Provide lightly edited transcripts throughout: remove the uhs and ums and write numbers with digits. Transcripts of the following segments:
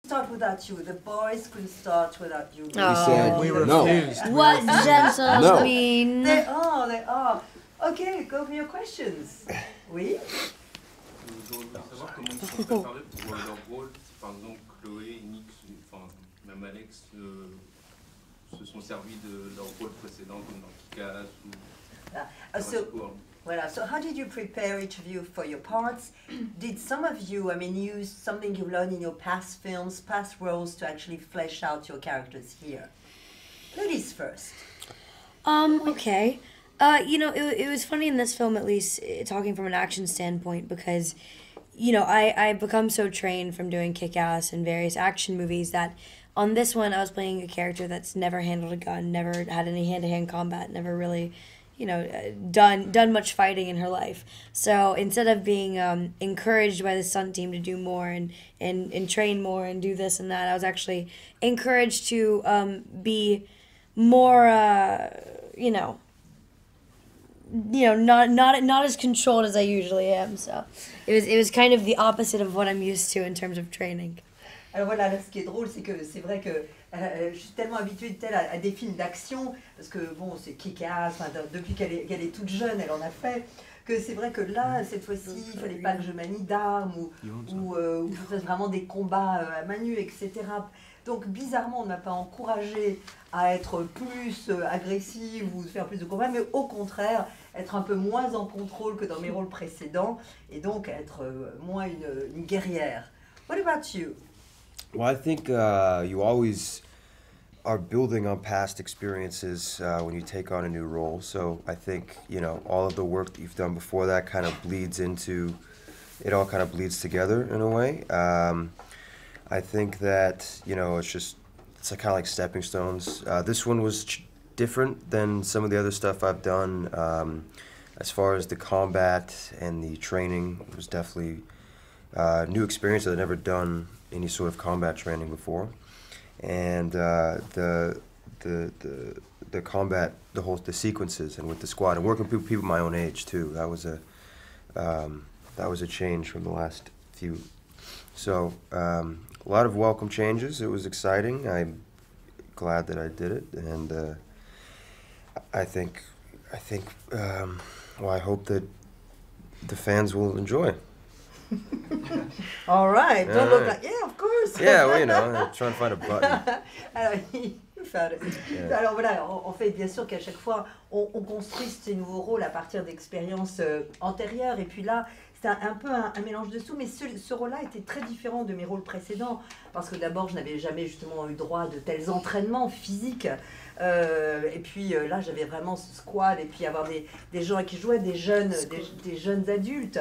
Start without you. The boys could start without you. We said We no. refused. What gentle No. mean? They are. Okay, go for your questions. Oui. J'aurais voulu savoir comment ils se sont préparés pour leur rôle. Par exemple, Chloé, Nick, enfin même Alex se sont servis de leur rôle précédent comme dans Kick-Ass ou So how did you prepare each of you for your parts? Did some of you, use something you learned in your past films, past roles to actually flesh out your characters here? Ladies first. Okay. It was funny in this film, at least, talking from an action standpoint, because, I've become so trained from doing Kick-Ass and various action movies that on this one I was playing a character that's never handled a gun, never had any hand-to-hand combat, never really, done much fighting in her life. So instead of being encouraged by the stunt team to do more and train more and do this and that, I was actually encouraged to be more, not as controlled as I usually am. So it was kind of the opposite of what I'm used to in terms of training. Alors voilà, là, ce qui est drôle, c'est que c'est vrai que je suis tellement habituée à des films d'action, parce que bon, c'est Kick-Ass, depuis qu'elle est toute jeune, elle en a fait, que c'est vrai que là, cette fois-ci, il ne fallait pas que je manie d'armes ou que je fasse vraiment des combats à main nue, etc. Donc bizarrement, on ne m'a pas encouragée à être plus agressive ou faire plus de combats, mais au contraire, être un peu moins en contrôle que dans mes rôles précédents, et donc être moins une guerrière. What about you? Well, I think you always are building on past experiences when you take on a new role. So I think, all of the work that you've done before that kind of bleeds into, it all kind of bleeds together in a way. I think that, it's kind of like stepping stones. This one was different than some of the other stuff I've done. As far as the combat and the training, it was definitely a new experience that I'd never done any sort of combat training before, and the combat, the sequences, and with the squad, and working with people my own age too. That was a change from the last few. So a lot of welcome changes. It was exciting. I'm glad that I did it, and I hope that the fans will enjoy. All right. Don't look like, yeah, of course. Yeah, well, I'm trying to find a button. Alors, you found it. Yeah. Alors voilà, en fait, bien sûr qu'à chaque fois, on construit ces nouveaux rôles à partir d'expériences antérieures. Et puis là, c'est un peu un mélange de tout. Mais ce rôle-là était très différent de mes rôles précédents. Parce que d'abord, je n'avais jamais justement eu droit de tels entraînements physiques. Et puis là, j'avais vraiment ce squad. Et puis avoir des gens qui jouaient, des jeunes adultes.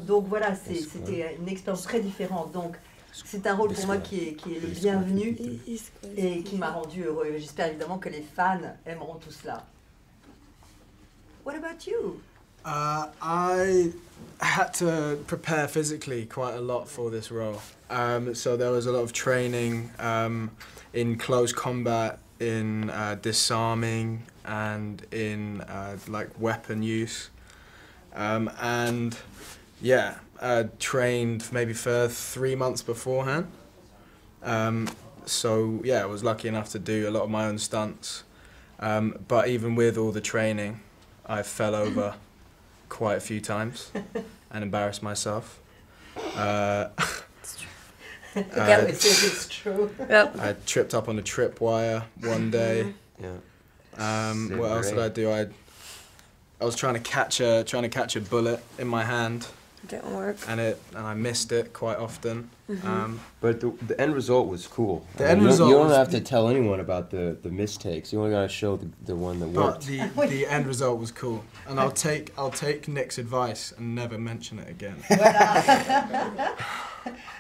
Donc voilà, c'était une expérience très différente. Donc c'est un rôle pour moi qui est le bienvenu et qui m'a rendu heureux. J'espère évidemment que les fans aimeront tout cela. What about you? I had to prepare physically quite a lot for this role. So there was a lot of training in close combat, in disarming, and in weapon use. And yeah, trained maybe for 3 months beforehand. So yeah, I was lucky enough to do a lot of my own stunts. But even with all the training, I fell over quite a few times and embarrassed myself. It's true. Yep. I tripped up on a tripwire one day. Yeah. What else did I do? I was trying to catch a bullet in my hand. Didn't work. And I missed it quite often. But the end result was cool. The end result. You don't have to tell anyone about the mistakes. You only gotta show the one that But worked. the end result was cool, and I'll take Nick's advice and never mention it again. Voilà.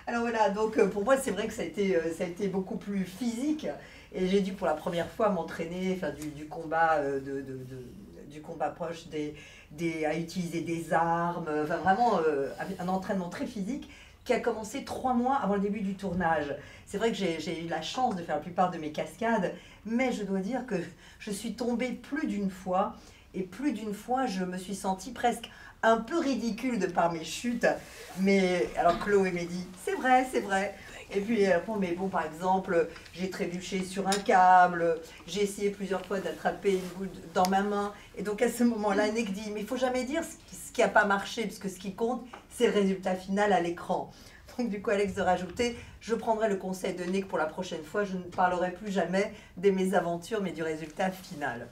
Alors voilà, donc pour moi c'est vrai que ça a été beaucoup plus physique et j'ai dû pour la première fois m'entraîner, faire du combat du combat proche, à utiliser des armes, enfin vraiment un entraînement très physique qui a commencé 3 mois avant le début du tournage. C'est vrai que j'ai eu la chance de faire la plupart de mes cascades, mais je dois dire que je suis tombée plus d'une fois, et plus d'une fois je me suis sentie presque un peu ridicule de par mes chutes. Mais alors Chloé m'a dit, c'est vrai, Et puis elle répond, mais bon, par exemple, j'ai trébuché sur un câble, j'ai essayé plusieurs fois d'attraper une boule dans ma main. Et donc à ce moment-là, Nick dit, mais il faut jamais dire ce qui n'a pas marché, puisque ce qui compte, c'est le résultat final à l'écran. Donc du coup, Alex de rajouter, je prendrai le conseil de Nick pour la prochaine fois, je ne parlerai plus jamais des mésaventures, mais du résultat final.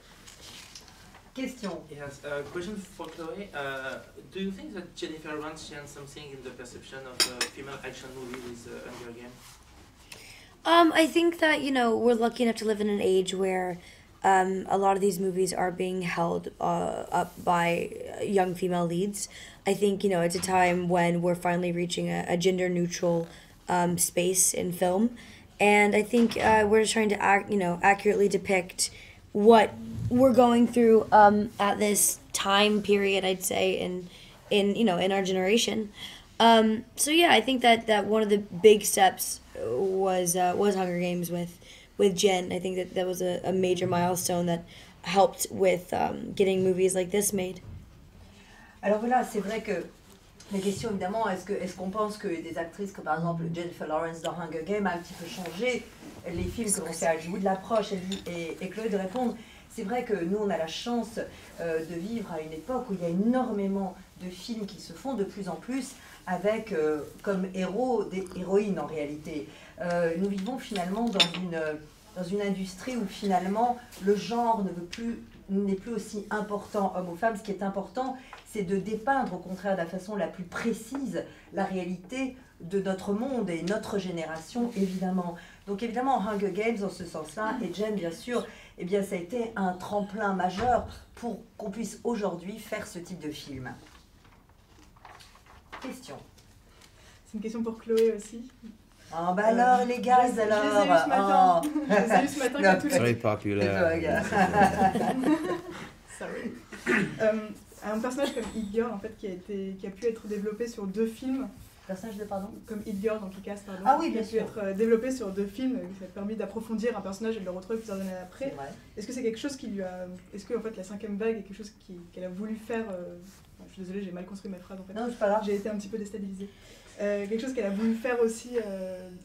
Question. Yes, question for Chloe. Do you think that Jennifer Lawrence changed something in the perception of the female action movie with Hunger Games? I think that, you know, we're lucky enough to live in an age where a lot of these movies are being held up by young female leads. I think, you know, it's a time when we're finally reaching a gender-neutral space in film. And I think we're just trying to accurately depict what we're going through at this time period, I'd say, in our generation. So yeah, I think that one of the big steps was Hunger Games with Jen. I think that was a major milestone that helped with getting movies like this made. Alors voilà, c'est vrai que la question évidemment, est-ce qu'on pense que des actrices comme par exemple Jennifer Lawrence dans Hunger Games a un petit peu changé les films que l'on fait à Hollywood, l'approche, et Chloé de répondre. C'est vrai que nous, on a la chance de vivre à une époque où il y a énormément de films qui se font de plus en plus avec comme héros des héroïnes en réalité. Nous vivons finalement dans une industrie où finalement le genre n'est plus aussi important homme ou femme. Ce qui est important, c'est de dépeindre au contraire de la façon la plus précise la réalité de notre monde et notre génération évidemment. Donc évidemment Hunger Games en ce sens-là, et Jen bien sûr, eh bien ça a été un tremplin majeur pour qu'on puisse aujourd'hui faire ce type de film. Question. C'est une question pour Chloé aussi. Ah bah alors les gars, alors. Je les ai eus ce matin. Je les ai eus ce matin quand tous les... Very popular. Sorry. Un personnage comme Hit Girl en fait qui a pu être développé sur 2 films. Personnage de pardon. Comme Hit Girl dans Kick-Ass, pardon. Ah oui, bien sûr. Qui a pu être développé sur 2 films, ça a permis d'approfondir un personnage et de le retrouver plusieurs années après. Est-ce que c'est quelque chose qui lui a... Est-ce que en fait la 5e vague est quelque chose qu'elle a voulu faire je suis désolée, j'ai mal construit ma phrase en fait. Non, c'est pas grave. J'ai été un petit peu déstabilisée. Quelque chose qu'elle a voulu faire aussi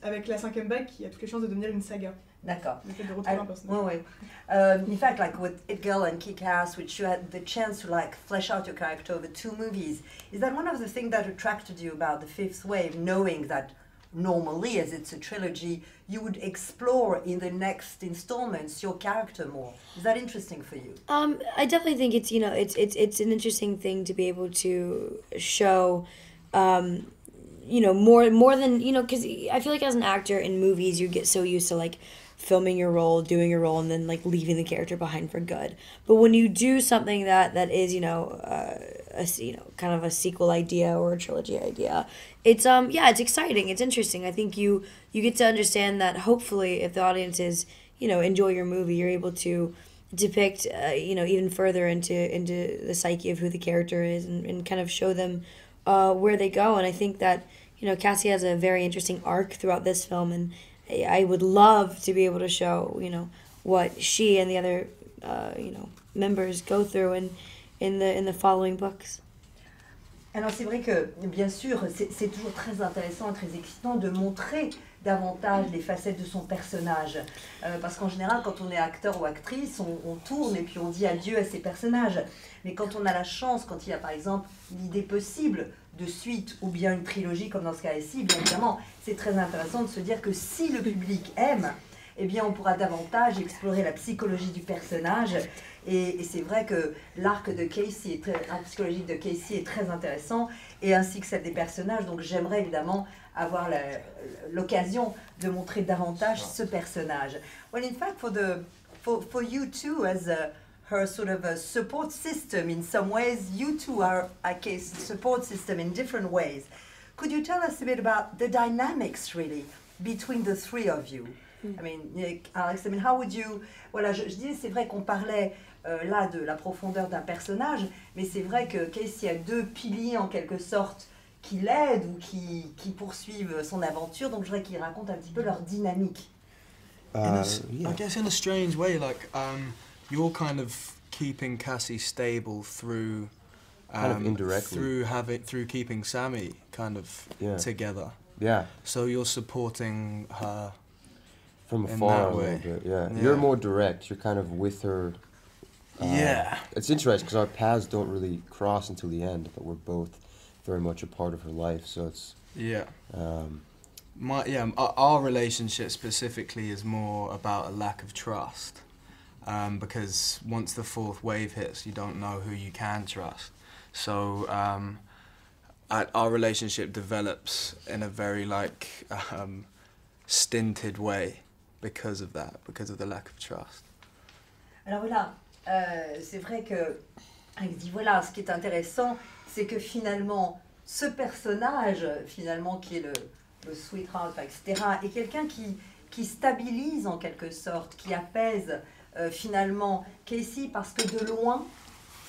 avec la 5e vague qui a toutes les chances de devenir une saga. D'accord. Le fait de retrouver un personnage. Oui, oui. In fact, like with It Girl and Kick-Ass, which you had the chance to like flesh out your character over 2 movies, is that one of the things that attracted you about the 5th Wave, knowing that normally, as it's a trilogy, you would explore in the next installments your character more? Is that interesting for you? I definitely think it's, you know, it's an interesting thing to be able to show. You know, more than, you know, because I feel like as an actor in movies, you get so used to like filming your role, doing your role, and then like leaving the character behind for good. But when you do something that is, you know, kind of a sequel idea or a trilogy idea, it's it's exciting, it's interesting. I think you get to understand that hopefully if the audiences, you know, enjoy your movie, you're able to depict you know, even further into the psyche of who the character is and kind of show them where they go. And I think that, you know, Cassie has a very interesting arc throughout this film, and I would love to be able to show, you know, what she and the other, you know, members go through in the following books. Alors c'est vrai que, bien sûr, c'est toujours très intéressant et très excitant de montrer davantage les facettes de son personnage. Parce qu'en général, quand on est acteur ou actrice, on tourne et puis on dit adieu à ses personnages. Mais quand on a la chance, quand il y a par exemple l'idée possible de suite ou bien une trilogie comme dans ce cas-ci, bien évidemment, c'est très intéressant de se dire que si le public aime, eh bien on pourra davantage explorer la psychologie du personnage. Et c'est vrai que l'arc de Casey, l'arc psychologique de Casey est très intéressant, et ainsi que celle des personnages. Donc j'aimerais évidemment avoir l'occasion de montrer davantage ce personnage. Well, in fact, for you too, as her sort of a support system in some ways, you two are a case support system in different ways. Could you tell us a bit about the dynamics really between the 3 of you? I mean, Alex, I mean, how would you... Voilà, je dis, c'est vrai qu'on parlait là de la profondeur d'un personnage, mais c'est vrai que Casey a 2 piliers en quelque sorte qui l'aident ou qui poursuivent son aventure, donc je voudrais qu'il raconte un petit peu leur dynamique. I guess in a strange way, like you're kind of keeping Cassie stable through kind of indirectly through keeping Sammy kind of together. Yeah. So you're supporting her From in afar that a way. little bit, yeah. Yeah. You're more direct. You're kind of with her. Yeah. It's interesting because our paths don't really cross until the end, but we're both very much a part of her life. So it's Yeah. um, Our relationship specifically is more about a lack of trust, because once the fourth wave hits, you don't know who you can trust. So our relationship develops in a very stinted way because of that, because of the lack of trust. Alors voilà, c'est vrai que il dit voilà, ce qui est intéressant, c'est que finalement, ce personnage, finalement, qui est le sweetheart, etc., est quelqu'un qui stabilise en quelque sorte, qui apaise finalement Casey, parce que de loin,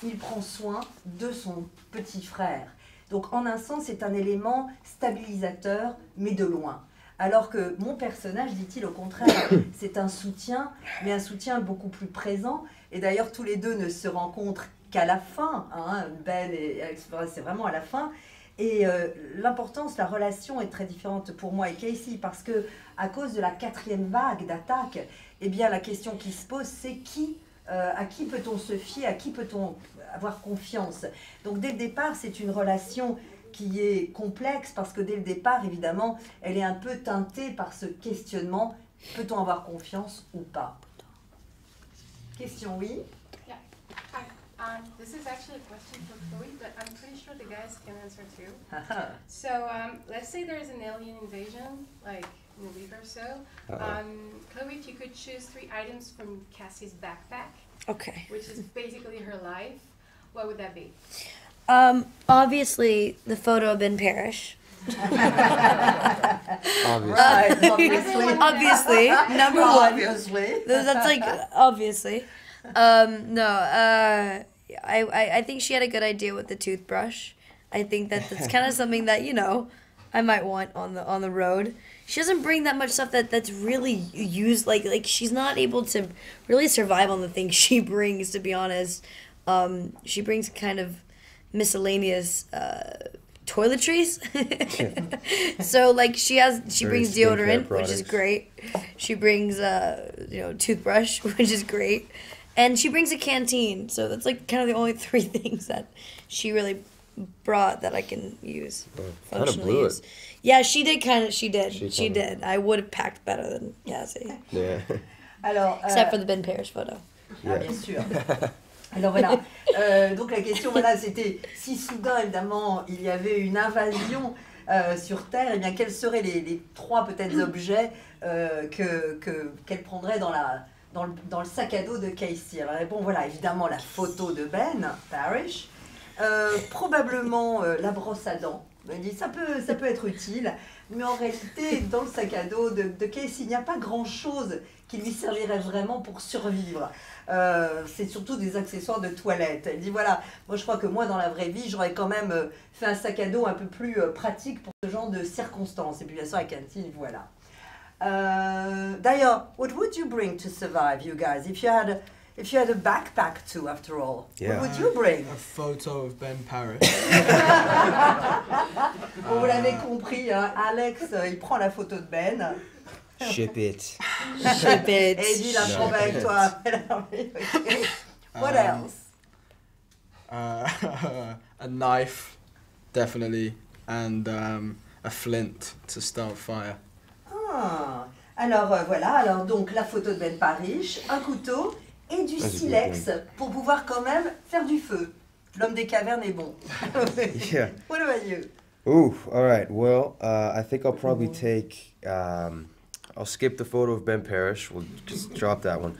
il prend soin de son petit frère. Donc en un sens, c'est un élément stabilisateur, mais de loin. Alors que mon personnage, dit-il, au contraire, c'est un soutien, mais un soutien beaucoup plus présent. Et d'ailleurs, tous les deux ne se rencontrent qu'à la fin. Hein, Ben et Alex Flores, c'est vraiment à la fin. Et l'importance, la relation est très différente pour moi et Casey, parce que à cause de la 4e vague d'attaque, eh bien, la question qui se pose, c'est à qui peut-on se fier, à qui peut-on avoir confiance. Donc dès le départ, c'est une relation qui est complexe, parce que dès le départ, évidemment, elle est un peu teintée par ce questionnement, peut-on avoir confiance ou pas? Question, oui? Yeah. Hi. This is actually a question for Chloe, but I'm pretty sure the guys can answer too. So let's say there's an alien invasion, like in a week or so. Chloe, if you could choose 3 items from Cassie's backpack, Okay. which is basically her life, what would that be? Obviously, the photo of Ben Parrish. obvious. Right, obviously. Obviously, number one. Obviously. That's like obviously. I think she had a good idea with the toothbrush. I think that's kind of something that I might want on the road. She doesn't bring that much stuff that's really used. Like she's not able to really survive on the things she brings. To be honest, she brings kind of miscellaneous toiletries. So like she brings deodorant, which is great. She brings toothbrush, which is great, and she brings a canteen. So that's like kind of the only 3 things that she really brought that I can use. Kind of blew it. Yeah, she did. I would have packed better than Cassie. Yeah. Alors, Except for the Ben Parrish photo. Ah, bien sûr. Alors voilà, donc la question c'était si soudain évidemment il y avait une invasion sur Terre, eh bien quels seraient les 3 peut-être objets qu'elle prendrait dans le sac à dos de Casey. Alors bon voilà, évidemment la photo de Ben Parrish, probablement la brosse à dents. Elle dit ça peut être utile, mais en réalité dans le sac à dos de Casey il n'y a pas grand chose qui lui servirait vraiment pour survivre. C'est surtout des accessoires de toilette. Elle dit voilà, moi je crois que moi dans la vraie vie j'aurais quand même fait un sac à dos un peu plus pratique pour ce genre de circonstances. Et puis bien sûr la cantine, voilà. D'ailleurs, what would you bring to survive, you guys, if you had a backpack too, after all? Yeah. What would you bring? A photo of Ben Parrish. Bon, vous l'avez compris, hein, Alex il prend la photo de Ben. Ship it. Ship it. Et il dit la prends avec toi. What else? A knife, definitely, and a flint to start fire. Ah, alors voilà, alors donc la photo de Ben Parrish, un couteau et du silex pour pouvoir quand même faire du feu. L'homme des cavernes est bon. Yeah. What about you? Ooh, all right. Well, I think I'll probably take. I'll skip the photo of Ben Parrish. We'll just drop that one.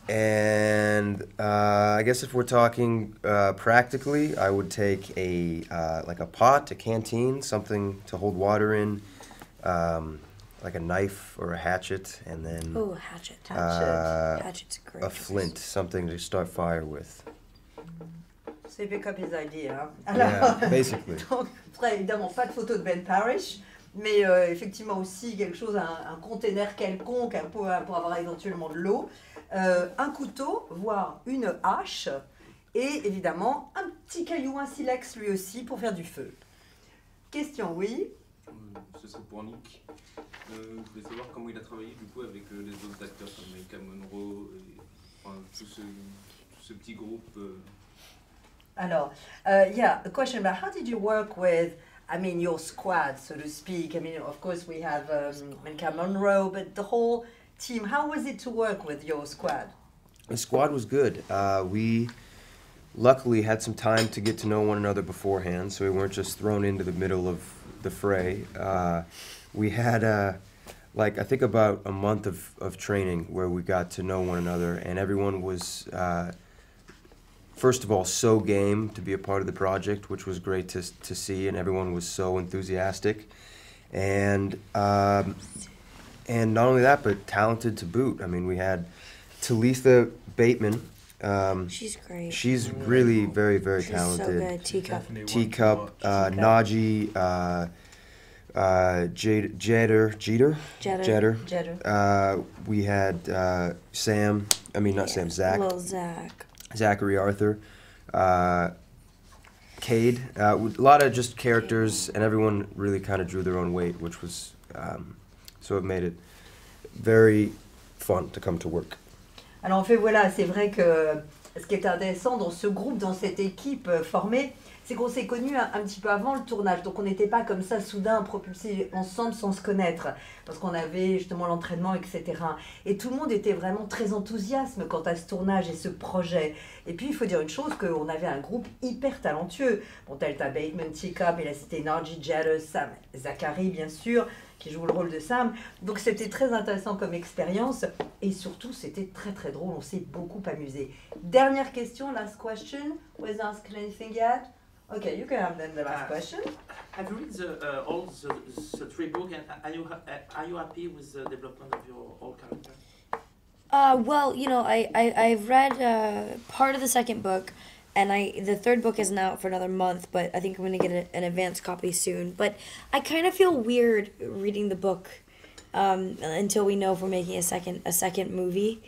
And I guess if we're talking practically, I would take a pot, a canteen, something to hold water in, like a knife or a hatchet, and then Oh, hatchet. Hatchet's a great a flint, something to start fire with. C'est pick up his idea. Hein. Yeah, basically. Donc, très évidemment, pas de photo de Ben Parrish, mais effectivement aussi quelque chose, un container quelconque pour avoir éventuellement de l'eau, un couteau, voire une hache, et évidemment un petit caillou, un silex lui aussi pour faire du feu. Question, oui? ce serait pour Nick. Je voulais savoir comment il a travaillé du coup avec les autres acteurs comme Maika Monroe et enfin, tout ce petit groupe. Alors, yeah, the question about how did you work with, I mean, your squad, so to speak? I mean, of course we have Maika Monroe, but the whole team, how was it to work with your squad? The squad was good. We luckily had some time to get to know one another beforehand, so we weren't just thrown into the middle of the fray. We had, I think about a month of training where we got to know one another, and everyone was, first of all, so game to be a part of the project, which was great to see, and everyone was so enthusiastic. And not only that, but talented to boot. I mean, we had Talitha Bateman. She's great. She's really very, very She's talented. so good. Teacup. Teacup, Najee, Jeter. We had Sam. I mean, not Sam. Zach. Little Zach. Zachary Arthur. Cade. A lot of just characters, and everyone really kind of drew their own weight, which was so it made it very fun to come to work. Alors en fait voilà, c'est vrai que ce qui est intéressant dans ce groupe, dans cette équipe formée, c'est qu'on s'est connus un petit peu avant le tournage. Donc on n'était pas comme ça soudain propulsés ensemble sans se connaître, parce qu'on avait justement l'entraînement, etc. Et tout le monde était vraiment très enthousiaste quant à ce tournage et ce projet. Et puis il faut dire une chose, qu'on avait un groupe hyper talentueux. Bon, Talitha Bateman, Teacup, il a cité Najee, Jeter, Sam, Zachary bien sûr, qui joue le rôle de Sam. Donc c'était très intéressant comme expérience et surtout c'était très très drôle, on s'est beaucoup amusé. Dernière question, last question. Was asked anything yet? Okay, you can have then the last question. Have you read all the three books and are you happy with the development of your old character? Well, you know, I've read part of the second book, and the third book isn't out for another month, but I think I'm going to get an advance copy soon. But I kind of feel weird reading the book until we know if we're making a second movie,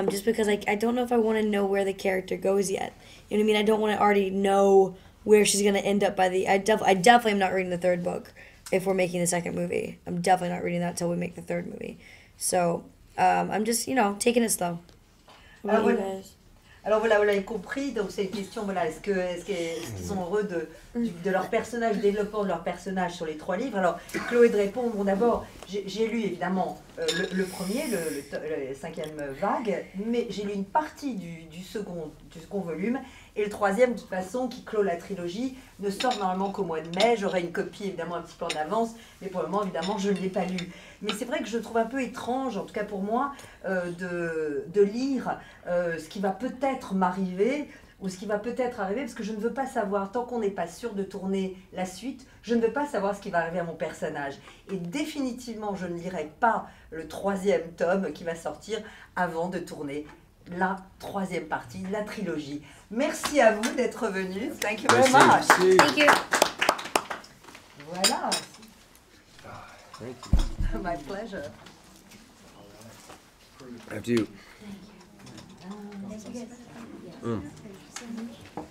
just because I don't know if I want to know where the character goes yet. You know what I mean? I don't want to already know where she's going to end up by the... I definitely am not reading the third book if we're making the second movie. I'm definitely not reading that until we make the third movie. So, I'm just, you know, taking it slow. What about you guys? Alors voilà, vous l'avez compris, donc c'est une question, voilà, est-ce qu'ils sont heureux de leur personnage, du développement de leur personnage sur les 3 livres? Alors, Chloé de répondre, bon d'abord, j'ai lu évidemment le premier, le 5e vague, mais j'ai lu une partie du second volume, et le 3e, de toute façon, qui clôt la trilogie, ne sort normalement qu'au mois de mai. J'aurai une copie évidemment un petit peu en avance, mais pour le moment, évidemment, je ne l'ai pas lu. Mais c'est vrai que je trouve un peu étrange, en tout cas pour moi, de lire ce qui va peut-être m'arriver, ou ce qui va peut-être arriver, parce que je ne veux pas savoir, tant qu'on n'est pas sûr de tourner la suite, je ne veux pas savoir ce qui va arriver à mon personnage. Et définitivement, je ne lirai pas le 3e tome qui va sortir avant de tourner la 3e partie, la trilogie. Merci à vous d'être venus. Thank you very much. Thank you. Voilà. Thank you. My pleasure. After you. Thank you.